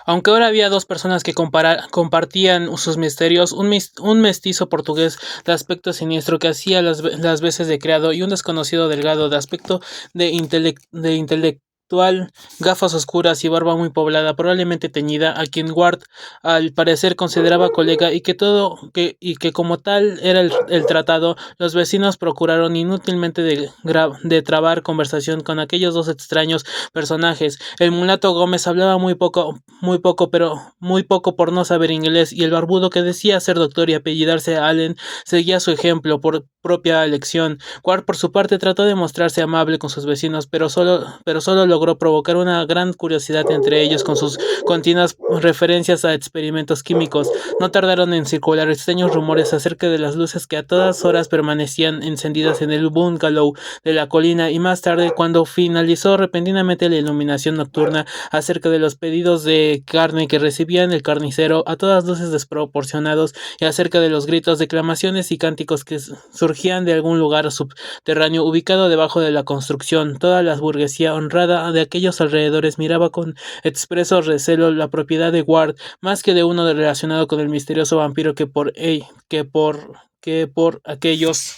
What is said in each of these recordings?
Aunque ahora había dos personas que compartían sus misterios, un mestizo portugués de aspecto siniestro que hacía las veces de criado y un desconocido delgado de aspecto de intelectual, gafas oscuras y barba muy poblada, probablemente teñida, a quien Ward al parecer consideraba colega y que como tal era el tratado. Los vecinos procuraron inútilmente de trabar conversación con aquellos dos extraños personajes. El mulato Gómez hablaba pero muy poco por no saber inglés, y el barbudo, que decía ser doctor y apellidarse Allen, seguía su ejemplo por propia elección. Ward, por su parte, trató de mostrarse amable con sus vecinos, pero solo logró provocar una gran curiosidad entre ellos con sus continuas referencias a experimentos químicos. No tardaron en circular extraños rumores acerca de las luces que a todas horas permanecían encendidas en el bungalow de la colina, y más tarde, cuando finalizó repentinamente la iluminación nocturna, acerca de los pedidos de carne que recibían el carnicero, a todas luces desproporcionados, y acerca de los gritos, declamaciones y cánticos que surgían de algún lugar subterráneo ubicado debajo de la construcción. Toda la burguesía honrada de aquellos alrededores miraba con expreso recelo la propiedad de Ward, más que de uno relacionado con el misterioso vampiro que por aquellos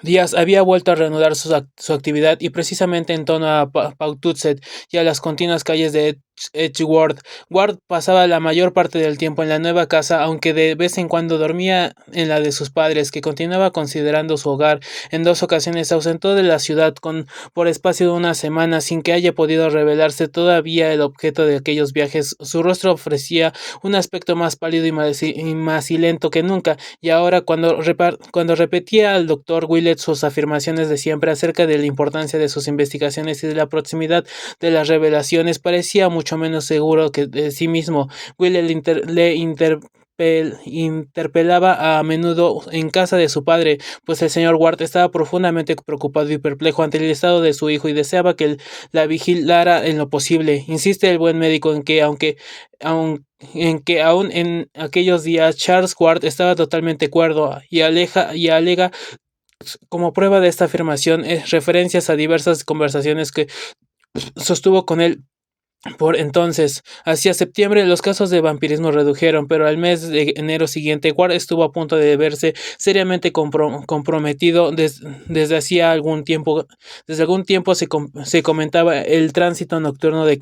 días había vuelto a reanudar su actividad, y precisamente en torno a Pawtucket y a las continuas calles de Edgeworth. Ward pasaba la mayor parte del tiempo en la nueva casa, aunque de vez en cuando dormía en la de sus padres, que continuaba considerando su hogar. En dos ocasiones se ausentó de la ciudad por espacio de una semana, sin que haya podido revelarse todavía el objeto de aquellos viajes. Su rostro ofrecía un aspecto más pálido y macilento que nunca, y ahora, cuando repetía al doctor Willett sus afirmaciones de siempre acerca de la importancia de sus investigaciones y de la proximidad de las revelaciones, parecía mucho menos seguro que de sí mismo. Willett interpelaba a menudo en casa de su padre, pues el señor Ward estaba profundamente preocupado y perplejo ante el estado de su hijo, y deseaba que él la vigilara en lo posible. Insiste el buen médico en que aún en aquellos días Charles Ward estaba totalmente cuerdo, y alega como prueba de esta afirmación referencias a diversas conversaciones que sostuvo con él. Por entonces, hacia septiembre, los casos de vampirismo redujeron, pero al mes de enero siguiente, Ward estuvo a punto de verse seriamente comprometido desde hacía algún tiempo. Desde algún tiempo se comentaba el tránsito nocturno de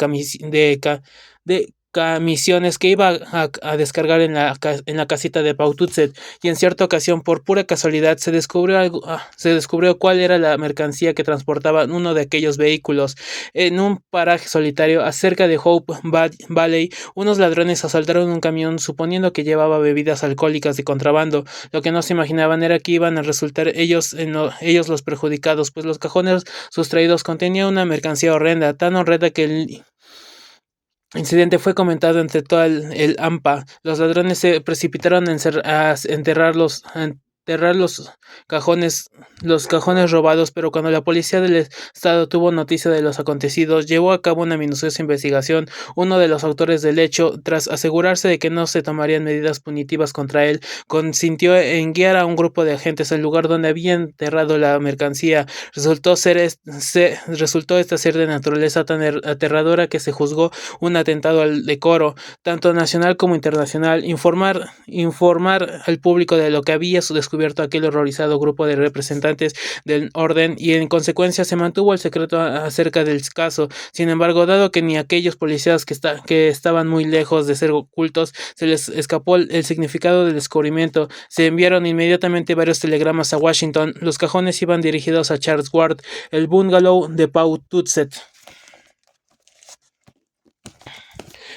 camisiones que iba a descargar en la casita de Pawtucket, y en cierta ocasión, por pura casualidad, se descubrió cuál era la mercancía que transportaba uno de aquellos vehículos. En un paraje solitario cerca de Hope Valley, unos ladrones asaltaron un camión suponiendo que llevaba bebidas alcohólicas de contrabando. Lo que no se imaginaban era que iban a resultar ellos los perjudicados, pues los cajones sustraídos contenían una mercancía horrenda, tan horrenda que el incidente fue comentado entre todo el AMPA. Los ladrones se precipitaron a enterrar cajones, los cajones robados, pero cuando la policía del estado tuvo noticia de los acontecidos, llevó a cabo una minuciosa investigación. Uno de los autores del hecho, tras asegurarse de que no se tomarían medidas punitivas contra él, consintió en guiar a un grupo de agentes al lugar donde habían enterrado la mercancía. Resultó esta ser de naturaleza tan aterradora que se juzgó un atentado al decoro, tanto nacional como internacional. Informar al público de lo que había descubierto aquel horrorizado grupo de representantes del orden, y en consecuencia se mantuvo el secreto acerca del caso. Sin embargo, dado que ni aquellos policías que estaban muy lejos de ser ocultos se les escapó el significado del descubrimiento, se enviaron inmediatamente varios telegramas a Washington. Los cajones iban dirigidos a Charles Ward, el bungalow de Pawtucket,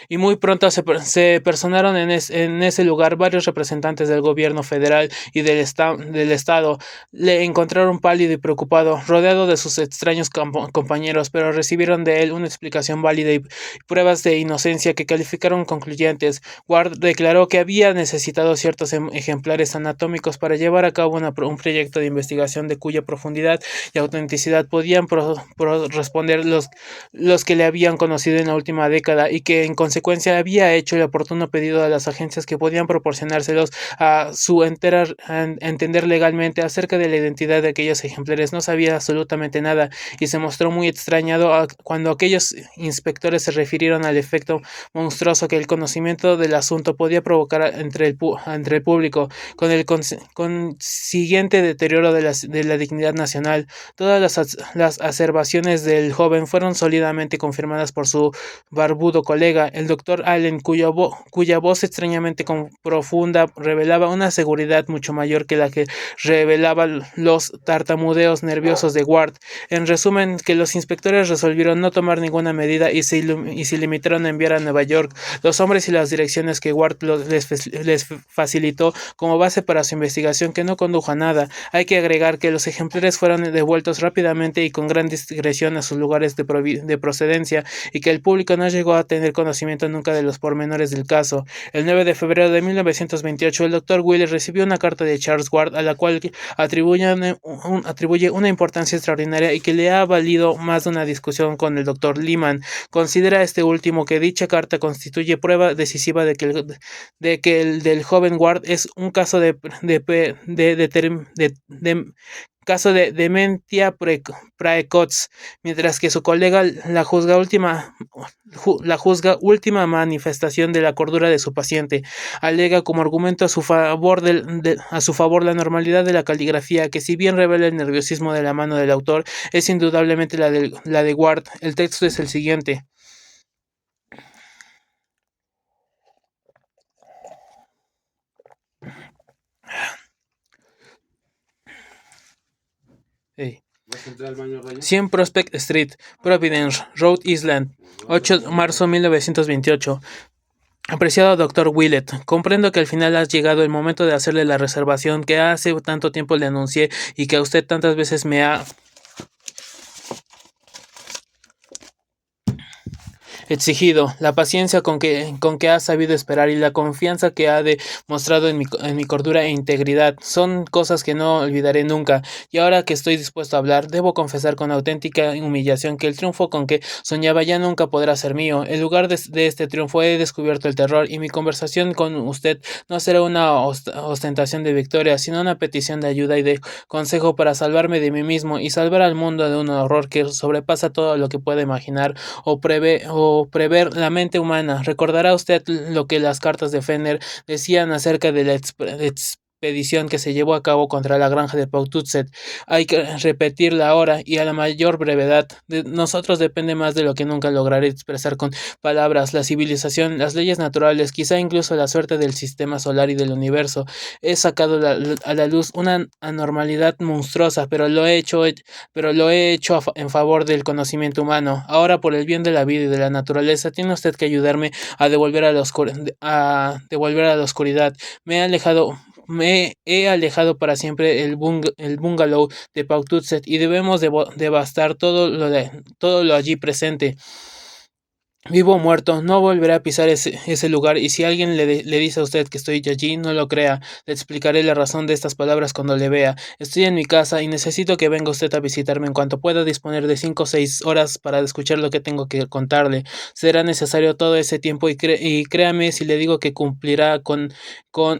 y muy pronto se personaron en ese lugar varios representantes del gobierno federal y del estado. Le encontraron pálido y preocupado, rodeado de sus extraños compañeros, pero recibieron de él una explicación válida y pruebas de inocencia que calificaron concluyentes. Ward declaró que había necesitado ciertos ejemplares anatómicos para llevar a cabo un proyecto de investigación de cuya profundidad y autenticidad podían responder los que le habían conocido en la última década, y que en consecuencia consecuencia había hecho el oportuno pedido a las agencias que podían proporcionárselos a entender legalmente acerca de la identidad de aquellos ejemplares. No sabía absolutamente nada y se mostró muy extrañado cuando aquellos inspectores se refirieron al efecto monstruoso que el conocimiento del asunto podía provocar entre el público, con el consiguiente deterioro de la dignidad nacional. Todas las aservaciones del joven fueron sólidamente confirmadas por su barbudo colega, el doctor Allen, cuya voz extrañamente profunda revelaba una seguridad mucho mayor que la que revelaban los tartamudeos nerviosos de Ward. En resumen, que los inspectores resolvieron no tomar ninguna medida y se limitaron a enviar a Nueva York los hombres y las direcciones que Ward les facilitó como base para su investigación, que no condujo a nada. Hay que agregar que los ejemplares fueron devueltos rápidamente y con gran discreción a sus lugares de procedencia, y que el público no llegó a tener conocimiento nunca de los pormenores del caso. El 9 de febrero de 1928, el doctor Wheeler recibió una carta de Charles Ward, a la cual atribuye una importancia extraordinaria y que le ha valido más de una discusión con el doctor Lehman. Considera este último que dicha carta constituye prueba decisiva de que el del joven Ward es un caso caso de dementia precoz, mientras que su colega la juzga última manifestación de la cordura de su paciente. Alega como argumento a su favor la normalidad de la caligrafía, que si bien revela el nerviosismo de la mano del autor, es indudablemente la de Ward. El texto es el siguiente. Hey. 100 Prospect Street, Providence, Rhode Island, 8 de marzo de 1928. Apreciado Dr. Willett, comprendo que al final ha llegado el momento de hacerle la reservación que hace tanto tiempo le anuncié y que a usted tantas veces me ha exigido. La paciencia con que ha sabido esperar y la confianza que ha demostrado en mi cordura e integridad son cosas que no olvidaré nunca. Y ahora que estoy dispuesto a hablar, debo confesar con auténtica humillación que el triunfo con que soñaba ya nunca podrá ser mío. En lugar de este triunfo he descubierto el terror, y mi conversación con usted no será una ostentación de victoria, sino una petición de ayuda y de consejo para salvarme de mí mismo y salvar al mundo de un horror que sobrepasa todo lo que pueda imaginar o prever la mente humana. Recordará usted lo que las cartas de Fenner decían acerca de la expedición que se llevó a cabo contra la granja de Pawtucket. Hay que repetirla ahora y a la mayor brevedad. De nosotros depende más de lo que nunca lograré expresar con palabras: la civilización, las leyes naturales, quizá incluso la suerte del sistema solar y del universo. He sacado a la luz una anormalidad monstruosa, pero lo he hecho en favor del conocimiento humano. Ahora, por el bien de la vida y de la naturaleza, tiene usted que ayudarme a devolver a la oscuridad. Me he alejado para siempre el bungalow de Pawtucket, y debemos devastar todo lo allí presente. Vivo o muerto, no volveré a pisar ese lugar, y si alguien le dice a usted que estoy allí, no lo crea. Le explicaré la razón de estas palabras cuando le vea. Estoy en mi casa y necesito que venga usted a visitarme en cuanto pueda disponer de 5 o 6 horas para escuchar lo que tengo que contarle. Será necesario todo ese tiempo, y créame si le digo que cumplirá con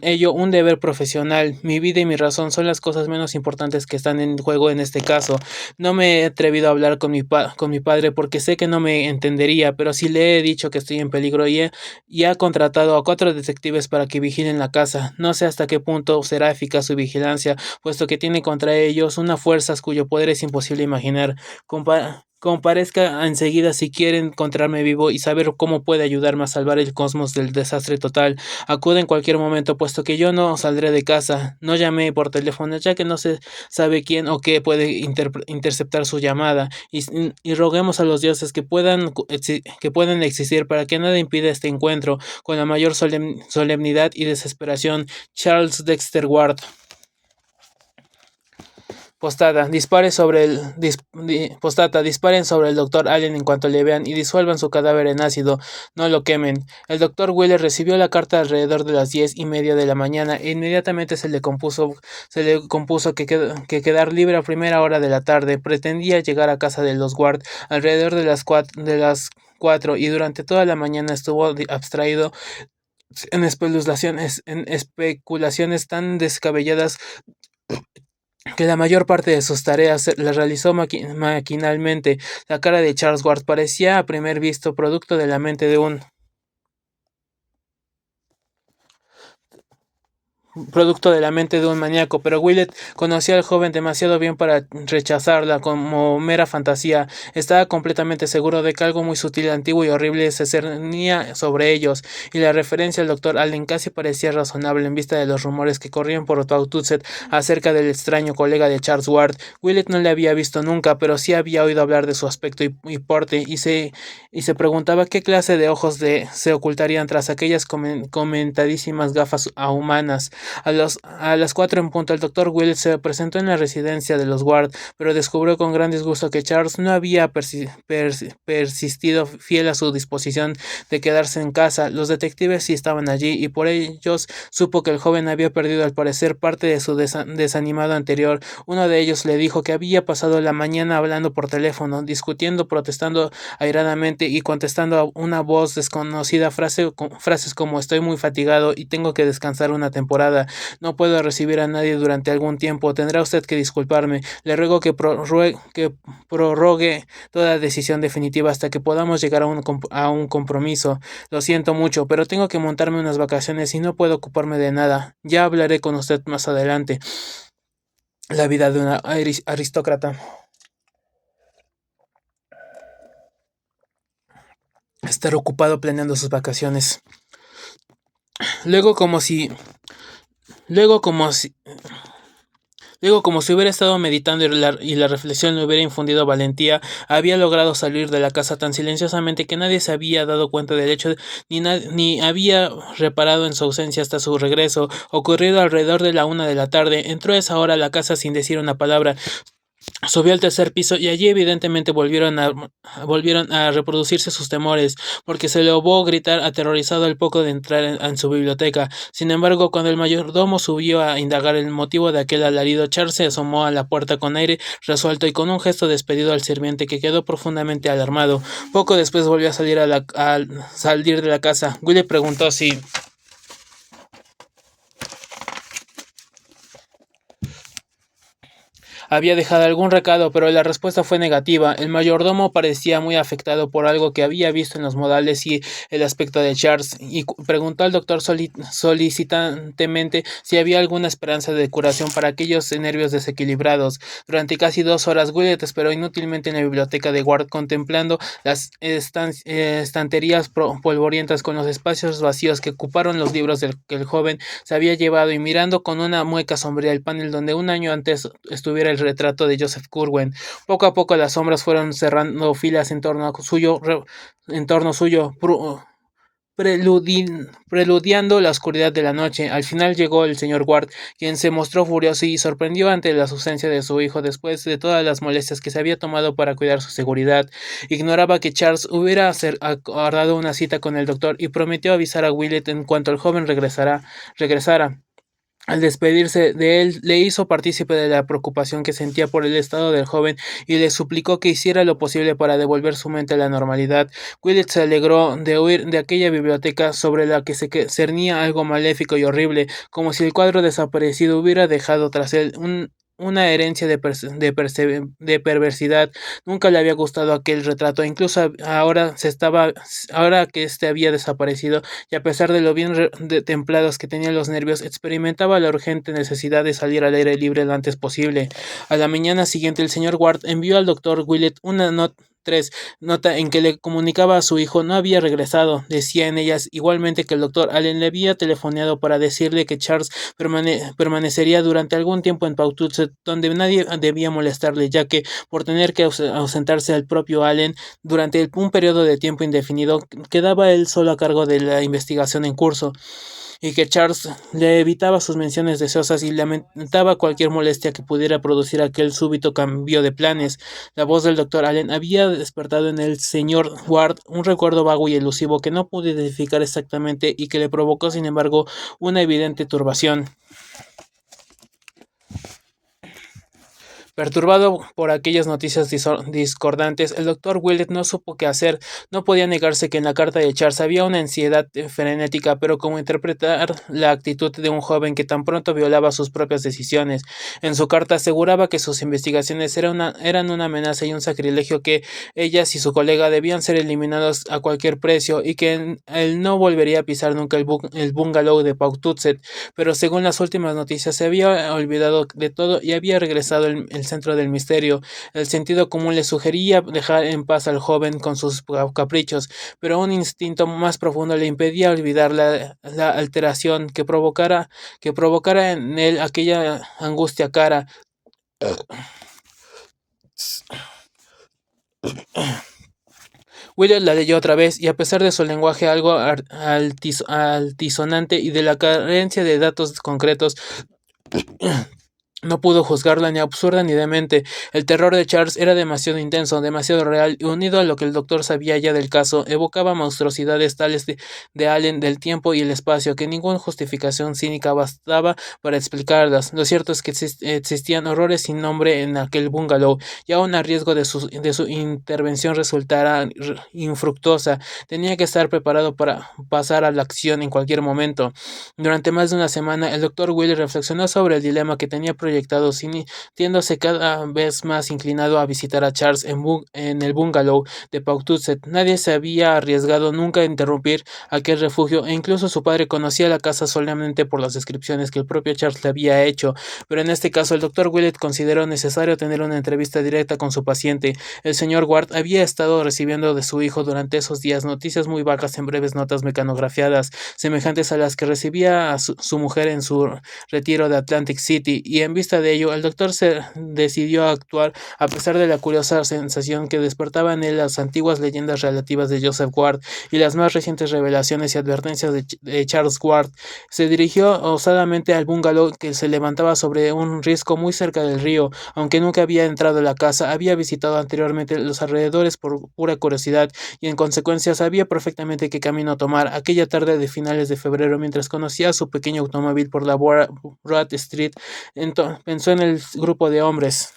ello un deber profesional. Mi vida y mi razón son las cosas menos importantes que están en juego en este caso. No me he atrevido a hablar con mi padre porque sé que no me entendería, pero sí le he dicho que estoy en peligro y ha contratado a 4 detectives para que vigilen la casa. No sé hasta qué punto será eficaz su vigilancia, puesto que tiene contra ellos una fuerza cuyo poder es imposible imaginar. Comparezca enseguida si quiere encontrarme vivo y saber cómo puede ayudarme a salvar el cosmos del desastre total. Acude en cualquier momento, puesto que yo no saldré de casa. No llame por teléfono, ya que no se sabe quién o qué puede interceptar su llamada, y roguemos a los dioses que puedan existir para que nada impida este encuentro. Con la mayor solemnidad y desesperación, Charles Dexter Ward. Postdata: disparen sobre el Dr. Allen en cuanto le vean y disuelvan su cadáver en ácido. No lo quemen. El Dr. Wheeler recibió la carta alrededor de las 10:30 de la mañana e inmediatamente se le compuso que quedar libre a primera hora de la tarde. Pretendía llegar a casa de los Ward alrededor de las 4 y durante toda la mañana estuvo abstraído en especulaciones tan descabelladas que la mayor parte de sus tareas las realizó maquinalmente. La cara de Charles Ward parecía a primer visto producto de la mente de un maníaco, pero Willett conocía al joven demasiado bien para rechazarla como mera fantasía. Estaba completamente seguro de que algo muy sutil, antiguo y horrible se cernía sobre ellos, y la referencia al doctor Allen casi parecía razonable en vista de los rumores que corrían por Pawtucket acerca del extraño colega de Charles Ward. Willett no le había visto nunca, pero sí había oído hablar de su aspecto y porte, y se preguntaba qué clase de ojos se ocultarían tras aquellas comentadísimas gafas humanas. A las 4 en punto, el doctor Willett se presentó en la residencia de los Ward, pero descubrió con gran disgusto que Charles no había persistido fiel a su disposición de quedarse en casa. Los detectives sí estaban allí, y por ellos supo que el joven había perdido al parecer parte de su desanimado anterior. Uno de ellos le dijo que había pasado la mañana hablando por teléfono, discutiendo, protestando airadamente y contestando a una voz desconocida frases como estoy muy fatigado y tengo que descansar una temporada. No puedo recibir a nadie durante algún tiempo. Tendrá usted que disculparme. Le ruego que prorrogue toda decisión definitiva hasta que podamos llegar a un compromiso. Lo siento mucho, pero tengo que montarme unas vacaciones y no puedo ocuparme de nada. Ya hablaré con usted más adelante. La vida de una aristócrata. Estar ocupado planeando sus vacaciones. Luego como si Luego, como si hubiera estado meditando y la reflexión le hubiera infundido valentía, había logrado salir de la casa tan silenciosamente que nadie se había dado cuenta del hecho, ni había reparado en su ausencia hasta su regreso, ocurrido alrededor de la 1 de la tarde. Entró a esa hora a la casa sin decir una palabra. Subió al tercer piso y allí evidentemente volvieron a reproducirse sus temores, porque se le oyó gritar aterrorizado al poco de entrar en su biblioteca. Sin embargo, cuando el mayordomo subió a indagar el motivo de aquel alarido, Charles se asomó a la puerta con aire resuelto y con un gesto despedido al sirviente, que quedó profundamente alarmado. Poco después volvió a salir de la casa. Will le preguntó si había dejado algún recado, pero la respuesta fue negativa. El mayordomo parecía muy afectado por algo que había visto en los modales y el aspecto de Charles, y preguntó al doctor solicitantemente si había alguna esperanza de curación para aquellos nervios desequilibrados. Durante casi 2 horas, Willett esperó inútilmente en la biblioteca de Ward, contemplando las estanterías polvorientas con los espacios vacíos que ocuparon los libros que el joven se había llevado, y mirando con una mueca sombría el panel donde un año antes estuviera el retrato de Joseph Curwen. Poco a poco las sombras fueron cerrando filas en torno suyo, preludiando la oscuridad de la noche. Al final llegó el señor Ward, quien se mostró furioso y sorprendido ante la ausencia de su hijo después de todas las molestias que se había tomado para cuidar su seguridad. Ignoraba que Charles hubiera acordado una cita con el doctor y prometió avisar a Willett en cuanto el joven regresara. Al despedirse de él, le hizo partícipe de la preocupación que sentía por el estado del joven y le suplicó que hiciera lo posible para devolver su mente a la normalidad. Willett se alegró de oír de aquella biblioteca sobre la que se cernía algo maléfico y horrible, como si el cuadro desaparecido hubiera dejado tras él una herencia de perversidad. Nunca le había gustado aquel retrato, incluso ahora que éste había desaparecido, y a pesar de lo bien templados que tenían los nervios, experimentaba la urgente necesidad de salir al aire libre lo antes posible. A la mañana siguiente, el señor Ward envió al doctor Willett una nota en que le comunicaba a su hijo no había regresado. Decía en ellas igualmente que el doctor Allen le había telefoneado para decirle que Charles permanecería durante algún tiempo en Pawtucket, donde nadie debía molestarle, ya que por tener que ausentarse al propio Allen durante un periodo de tiempo indefinido, quedaba él solo a cargo de la investigación en curso, y que Charles le evitaba sus menciones deseosas y lamentaba cualquier molestia que pudiera producir aquel súbito cambio de planes. La voz del doctor Allen había despertado en el señor Ward un recuerdo vago y elusivo que no pudo identificar exactamente y que le provocó, sin embargo, una evidente turbación. Perturbado por aquellas noticias discordantes, el doctor Willett no supo qué hacer. No podía negarse que en la carta de Charles había una ansiedad frenética, pero cómo interpretar la actitud de un joven que tan pronto violaba sus propias decisiones. En su carta aseguraba que sus investigaciones eran una amenaza y un sacrilegio, que ellas y su colega debían ser eliminados a cualquier precio, y que él no volvería a pisar nunca el bungalow de Pawtucket. Pero según las últimas noticias, se había olvidado de todo y había regresado el centro del misterio. El sentido común le sugería dejar en paz al joven con sus caprichos, pero un instinto más profundo le impedía olvidar la alteración que provocara en él aquella angustia cara. William la leyó otra vez, y a pesar de su lenguaje algo altisonante y de la carencia de datos concretos, no pudo juzgarla ni absurda ni demente. El terror de Charles era demasiado intenso, demasiado real, y unido a lo que el doctor sabía ya del caso, evocaba monstruosidades tales de Allen, del tiempo y el espacio, que ninguna justificación cínica bastaba para explicarlas. Lo cierto es que existían horrores sin nombre en aquel bungalow, y aun a riesgo de su intervención resultara infructuosa, tenía que estar preparado para pasar a la acción en cualquier momento. Durante más de una semana, el doctor Will reflexionó sobre el dilema que tenía proyectado, sintiéndose cada vez más inclinado a visitar a Charles en el bungalow de Pawtucket. Nadie se había arriesgado nunca a interrumpir aquel refugio, e incluso su padre conocía la casa solamente por las descripciones que el propio Charles le había hecho. Pero en este caso, el doctor Willett consideró necesario tener una entrevista directa con su paciente. El señor Ward había estado recibiendo de su hijo durante esos días noticias muy vagas en breves notas mecanografiadas, semejantes a las que recibía a su mujer en su retiro de Atlantic City, y en vista de ello, el doctor se decidió a actuar, a pesar de la curiosa sensación que despertaban en él las antiguas leyendas relativas de Joseph Ward y las más recientes revelaciones y advertencias de Charles Ward. Se dirigió osadamente al bungalow, que se levantaba sobre un risco muy cerca del río. Aunque nunca había entrado a la casa, había visitado anteriormente los alrededores por pura curiosidad, y en consecuencia sabía perfectamente qué camino tomar. Aquella tarde de finales de febrero, mientras conducía su pequeño automóvil por la Broad Street, pensó en el grupo de hombres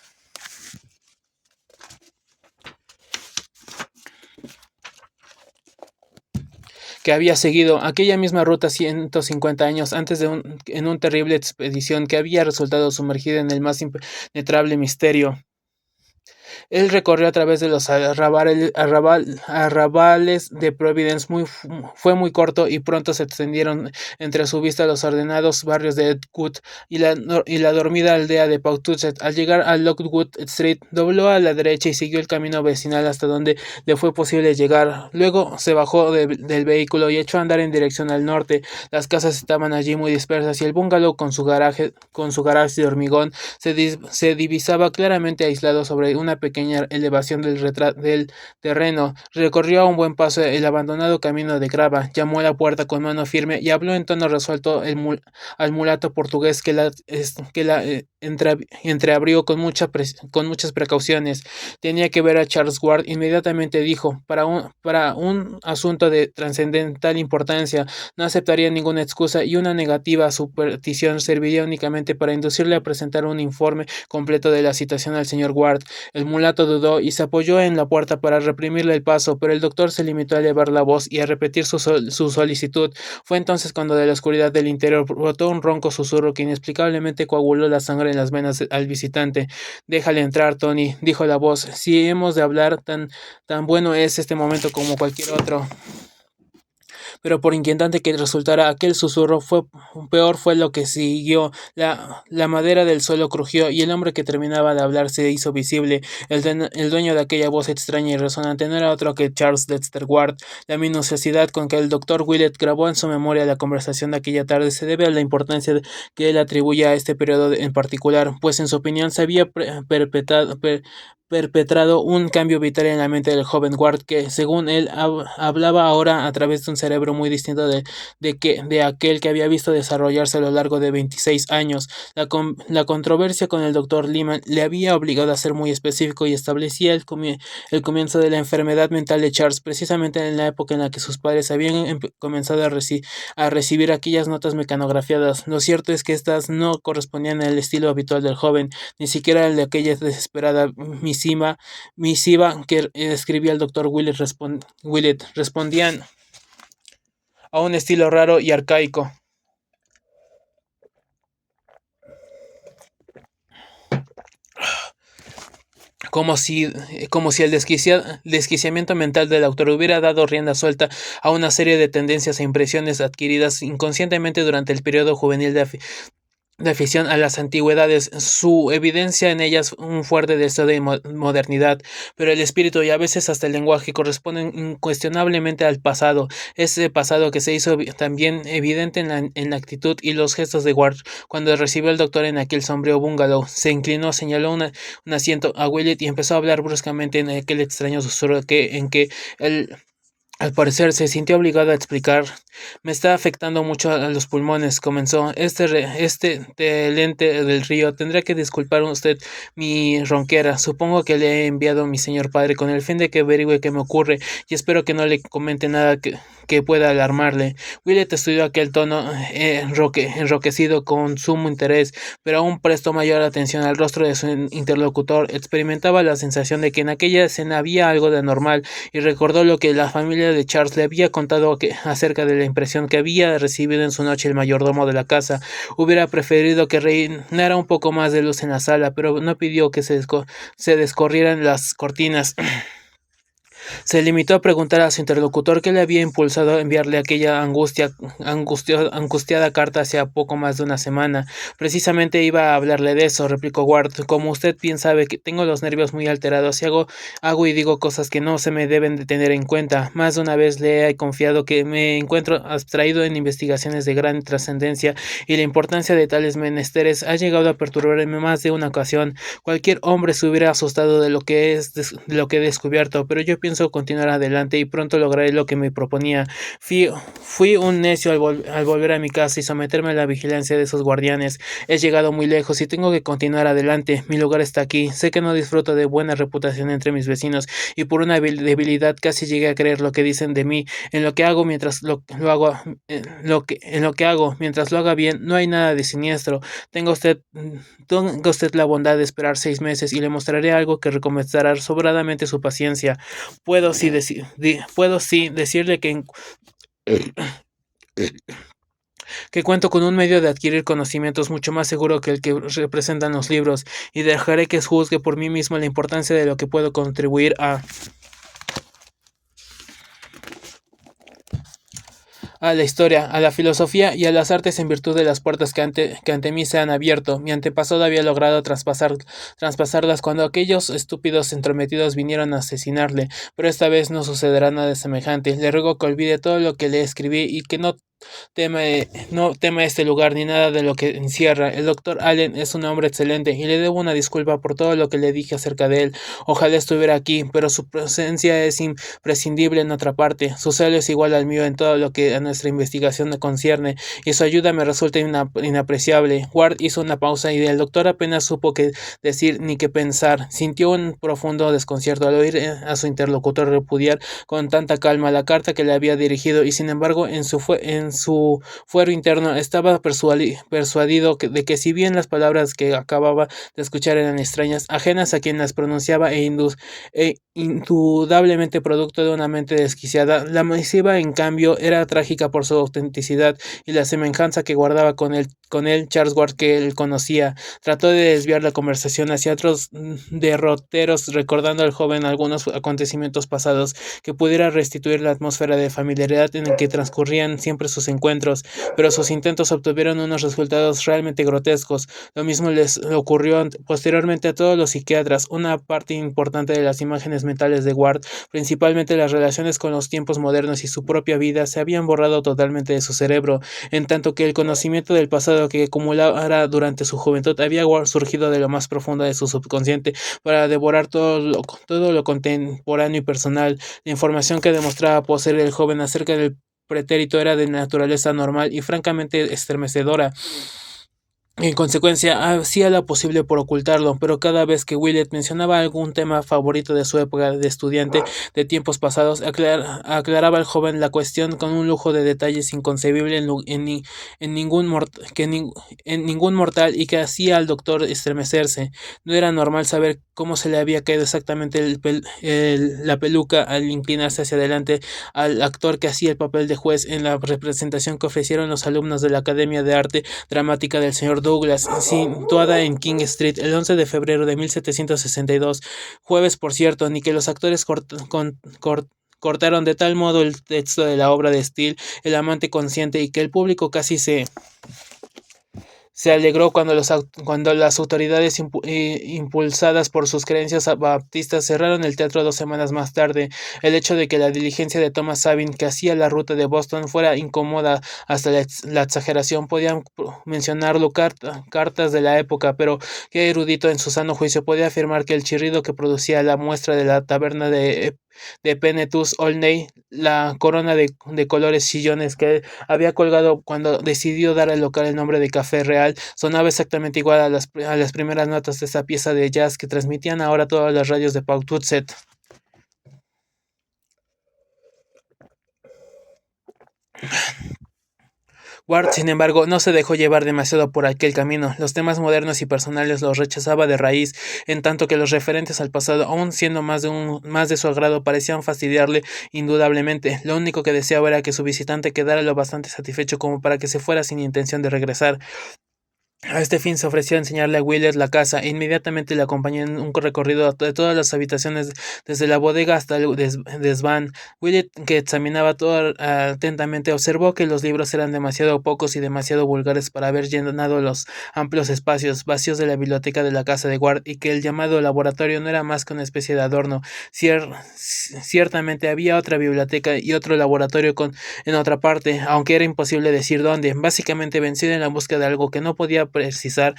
que había seguido aquella misma ruta 150 años antes en una terrible expedición que había resultado sumergida en el más impenetrable misterio. Él recorrió a través de los arrabales de Providence. Fue muy corto, y pronto se extendieron entre su vista los ordenados barrios de Edgewood y la dormida aldea de Pawtucket. Al llegar a Lockwood Street, dobló a la derecha y siguió el camino vecinal hasta donde le fue posible llegar. Luego se bajó del vehículo y echó a andar en dirección al norte. Las casas estaban allí muy dispersas, y el bungalow con su garaje de hormigón se divisaba claramente aislado sobre una pequeña elevación del terreno. Recorrió a un buen paso el abandonado camino de grava, llamó a la puerta con mano firme y habló en tono resuelto al mulato portugués, que la entreabrió con muchas precauciones. Tenía que ver a Charles Ward inmediatamente, dijo. Para un asunto de trascendental importancia, no aceptaría ninguna excusa, y una negativa a su petición serviría únicamente para inducirle a presentar un informe completo de la situación al señor Ward. El mulato dudó y se apoyó en la puerta para reprimirle el paso, pero el doctor se limitó a elevar la voz y a repetir su solicitud. Fue entonces cuando de la oscuridad del interior brotó un ronco susurro que inexplicablemente coaguló la sangre en las venas al visitante. «Déjale entrar, Tony», dijo la voz. «Si hemos de hablar, tan bueno es este momento como cualquier otro». Pero por inquietante que resultara aquel susurro, peor fue lo que siguió. La madera del suelo crujió, y el hombre que terminaba de hablar se hizo visible. El dueño de aquella voz extraña y resonante no era otro que Charles Dexter Ward. La minuciosidad con que el doctor Willett grabó en su memoria la conversación de aquella tarde se debe a la importancia que él atribuye a este periodo en particular, pues en su opinión se había perpetrado un cambio vital en la mente del joven Ward, que según él hablaba ahora a través de un cerebro muy distinto de aquel que había visto desarrollarse a lo largo de 26 años. La controversia con el doctor Lehman le había obligado a ser muy específico y establecía el comienzo de la enfermedad mental de Charles, precisamente en la época en la que sus padres habían comenzado a recibir aquellas notas mecanografiadas. Lo cierto es que estas no correspondían al estilo habitual del joven, ni siquiera el de aquella desesperada misiva que escribía el doctor Willett. Respondían a un estilo raro y arcaico, como si, como si el desquiciamiento mental del autor hubiera dado rienda suelta a una serie de tendencias e impresiones adquiridas inconscientemente durante el periodo juvenil de afición a las antigüedades, su evidencia en ellas un fuerte deseo de modernidad, pero el espíritu y a veces hasta el lenguaje corresponden incuestionablemente al pasado, ese pasado que se hizo también evidente en la actitud y los gestos de Ward cuando recibió al doctor en aquel sombrío bungalow. Se inclinó, señaló un asiento a Willett y empezó a hablar bruscamente en aquel extraño susurro en que el al parecer se sintió obligado a explicar. Me está afectando mucho a los pulmones, comenzó. Este lente del río. Tendrá que disculpar usted mi ronquera. Supongo que le he enviado a mi señor padre con el fin de que averigüe qué me ocurre y espero que no le comente nada que pueda alarmarle. Willett estudió aquel tono enroquecido con sumo interés, pero aún prestó mayor atención al rostro de su interlocutor. Experimentaba la sensación de que en aquella escena había algo de anormal y recordó lo que la familia de Charles le había contado acerca de la impresión que había recibido en su noche el mayordomo de la casa. Hubiera preferido que reinara un poco más de luz en la sala, pero no pidió que se descorrieran las cortinas. Se limitó a preguntar a su interlocutor qué le había impulsado a enviarle aquella angustiada carta hacía poco más de una semana. Precisamente iba a hablarle de eso, replicó Ward. Como usted bien sabe, que tengo los nervios muy alterados y hago y digo cosas que no se me deben de tener en cuenta. Más de una vez le he confiado que me encuentro abstraído en investigaciones de gran trascendencia y la importancia de tales menesteres ha llegado a perturbarme más de una ocasión. Cualquier hombre se hubiera asustado de lo que he descubierto, pero yo pienso continuar adelante y pronto lograré lo que me proponía. Fui un necio al volver a mi casa y someterme a la vigilancia de esos guardianes. He llegado muy lejos y tengo que continuar adelante. Mi lugar está aquí. Sé que no disfruto de buena reputación entre mis vecinos y por una debilidad casi llegué a creer lo que dicen de mí. En lo que hago mientras en lo que hago mientras lo haga bien, no hay nada de siniestro. Tenga usted la bondad de esperar 6 meses y le mostraré algo que recompensará sobradamente su paciencia. Puedo sí decirle que cuento con un medio de adquirir conocimientos mucho más seguro que el que representan los libros, y dejaré que juzgue por mí mismo la importancia de lo que puedo contribuir a la historia, a la filosofía y a las artes en virtud de las puertas que ante mí se han abierto. Mi antepasado había logrado traspasarlas cuando aquellos estúpidos entrometidos vinieron a asesinarle, pero esta vez no sucederá nada semejante. Le ruego que olvide todo lo que le escribí y que no tema este lugar ni nada de lo que encierra. El doctor Allen es un hombre excelente y le debo una disculpa por todo lo que le dije acerca de él. Ojalá estuviera aquí, pero su presencia es imprescindible en otra parte. Su celo es igual al mío en todo lo que a nuestra investigación concierne y su ayuda me resulta inapreciable. Ward hizo una pausa y el doctor apenas supo qué decir ni qué pensar. Sintió un profundo desconcierto al oír a su interlocutor repudiar con tanta calma la carta que le había dirigido y sin embargo en su fuero interno estaba persuadido de que si bien las palabras que acababa de escuchar eran extrañas, ajenas a quien las pronunciaba indudablemente producto de una mente desquiciada, la misiva en cambio era trágica por su autenticidad y la semejanza que guardaba con él Charles Ward que él conocía. Trató de desviar la conversación hacia otros derroteros, recordando al joven algunos acontecimientos pasados que pudiera restituir la atmósfera de familiaridad en la que transcurrían siempre sus encuentros, pero sus intentos obtuvieron unos resultados realmente grotescos. Lo mismo les ocurrió posteriormente a todos los psiquiatras. Una parte importante de las imágenes mentales de Ward, principalmente las relaciones con los tiempos modernos y su propia vida, se habían borrado totalmente de su cerebro, en tanto que el conocimiento del pasado lo que acumulara durante su juventud había surgido de lo más profundo de su subconsciente para devorar todo lo contemporáneo y personal. La información que demostraba poseer el joven acerca del pretérito era de naturaleza normal y francamente estremecedora. En consecuencia, hacía lo posible por ocultarlo, pero cada vez que Willett mencionaba algún tema favorito de su época de estudiante de tiempos pasados, aclaraba al joven la cuestión con un lujo de detalles inconcebible en ningún mortal y que hacía al doctor estremecerse. No era normal saber cómo se le había caído exactamente la peluca al inclinarse hacia adelante al actor que hacía el papel de juez en la representación que ofrecieron los alumnos de la Academia de Arte Dramática del Sr. Douglas, situada en King Street el 11 de febrero de 1762, jueves por cierto, ni que los actores cortaron de tal modo el texto de la obra de Steele, el amante consciente, y que el público casi se alegró cuando las autoridades impulsadas por sus creencias baptistas cerraron el teatro 2 semanas más tarde. El hecho de que la diligencia de Thomas Sabine, que hacía la ruta de Boston, fuera incómoda hasta la exageración, podían mencionarlo cartas de la época, pero qué erudito en su sano juicio podía afirmar que el chirrido que producía la muestra de la taberna de Penetus Olney, la corona de colores chillones que había colgado cuando decidió dar al local el nombre de Café Real, sonaba exactamente igual a las primeras notas de esa pieza de jazz que transmitían ahora todas las radios de Pawtucket. Ward, sin embargo, no se dejó llevar demasiado por aquel camino. Los temas modernos y personales los rechazaba de raíz, en tanto que los referentes al pasado, aun siendo más de su agrado, parecían fastidiarle indudablemente. Lo único que deseaba era que su visitante quedara lo bastante satisfecho como para que se fuera sin intención de regresar. A este fin se ofreció a enseñarle a Willett la casa, e inmediatamente le acompañó en un recorrido de todas las habitaciones, desde la bodega hasta el desván. Willett, que examinaba todo atentamente, observó que los libros eran demasiado pocos y demasiado vulgares para haber llenado los amplios espacios vacíos de la biblioteca de la casa de Ward, y que el llamado laboratorio no era más que una especie de adorno. Ciertamente había otra biblioteca y otro laboratorio en otra parte, aunque era imposible decir dónde. Básicamente vencido en la búsqueda de algo que no podía precisar,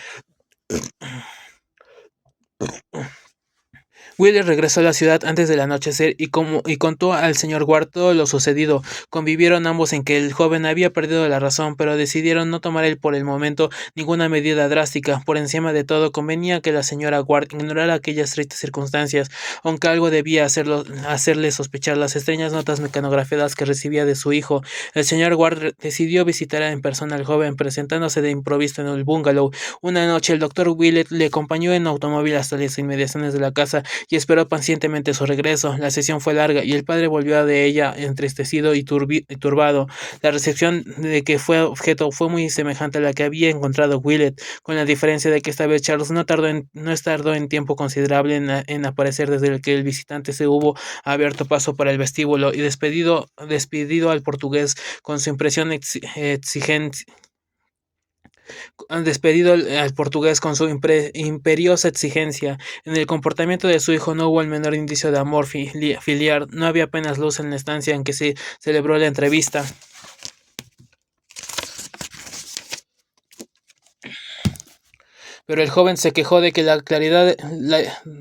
Wheeler regresó a la ciudad antes del anochecer y contó al señor Ward todo lo sucedido. Convivieron ambos en que el joven había perdido la razón, pero decidieron no tomar por el momento ninguna medida drástica. Por encima de todo, convenía que la señora Ward ignorara aquellas tristes circunstancias, aunque algo debía hacerle sospechar las extrañas notas mecanografiadas que recibía de su hijo. El señor Ward decidió visitar en persona al joven, presentándose de improviso en el bungalow. Una noche el doctor Willett le acompañó en automóvil hasta las inmediaciones de la casa y esperó pacientemente su regreso. La sesión fue larga y el padre volvió de ella entristecido y turbado. La recepción de que fue objeto fue muy semejante a la que había encontrado Willett, con la diferencia de que esta vez Charles no tardó en tiempo considerable en aparecer desde que el visitante se hubo abierto paso para el vestíbulo y despedido al portugués con su impresión exigente. Despedido al portugués con su imperiosa exigencia. En el comportamiento de su hijo no hubo el menor indicio de amor filial. No había apenas luz en la estancia en que se celebró la entrevista. Pero el joven se quejó de que la claridad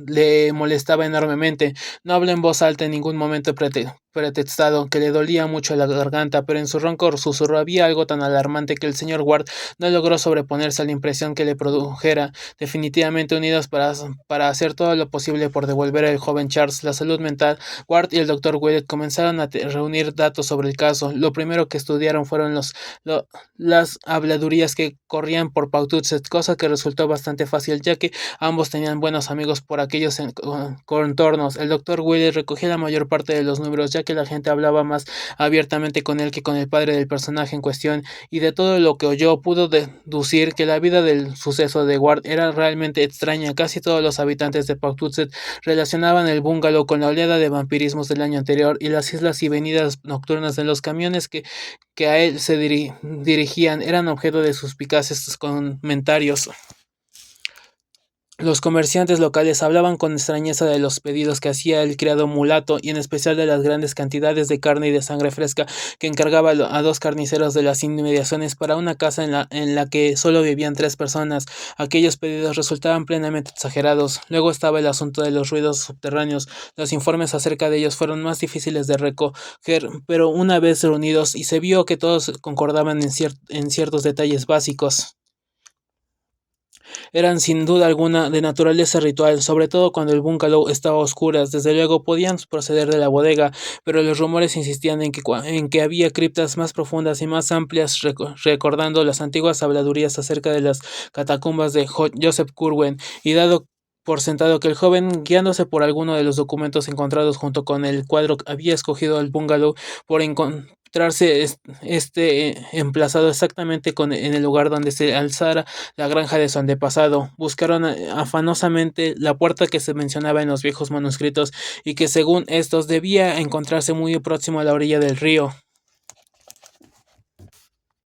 le molestaba enormemente. No habló en voz alta en ningún momento pretextado que le dolía mucho la garganta, pero en su ronco susurro había algo tan alarmante que el señor Ward no logró sobreponerse a la impresión que le produjera. Definitivamente unidos para hacer todo lo posible por devolver al joven Charles la salud mental, Ward y el doctor Willett comenzaron a reunir datos sobre el caso. Lo primero que estudiaron fueron las habladurías que corrían por Pawtucket, cosa que resultó bastante fácil, ya que ambos tenían buenos amigos por aquellos contornos. El doctor Willett recogió la mayor parte de los números, ya que la gente hablaba más abiertamente con él que con el padre del personaje en cuestión, y de todo lo que oyó pudo deducir que la vida del suceso de Ward era realmente extraña. Casi todos los habitantes de Pawtucket relacionaban el bungalow con la oleada de vampirismos del año anterior y las islas y venidas nocturnas de los camiones que a él se dirigían eran objeto de suspicaces comentarios. Los comerciantes locales hablaban con extrañeza de los pedidos que hacía el criado mulato y en especial de las grandes cantidades de carne y de sangre fresca que encargaba a dos carniceros de las inmediaciones para una casa en la que solo vivían 3 personas. Aquellos pedidos resultaban plenamente exagerados. Luego estaba el asunto de los ruidos subterráneos. Los informes acerca de ellos fueron más difíciles de recoger, pero una vez reunidos y se vio que todos concordaban en ciertos detalles básicos, eran sin duda alguna de naturaleza ritual, sobre todo cuando el bungalow estaba a oscuras. Desde luego podían proceder de la bodega, pero los rumores insistían en que había criptas más profundas y más amplias, recordando las antiguas habladurías acerca de las catacumbas de Joseph Curwen, y dado por sentado que el joven, guiándose por alguno de los documentos encontrados junto con el cuadro, había escogido el bungalow por encontrarse emplazado exactamente en el lugar donde se alzara la granja de su antepasado. Buscaron afanosamente la puerta que se mencionaba en los viejos manuscritos y que según estos debía encontrarse muy próximo a la orilla del río.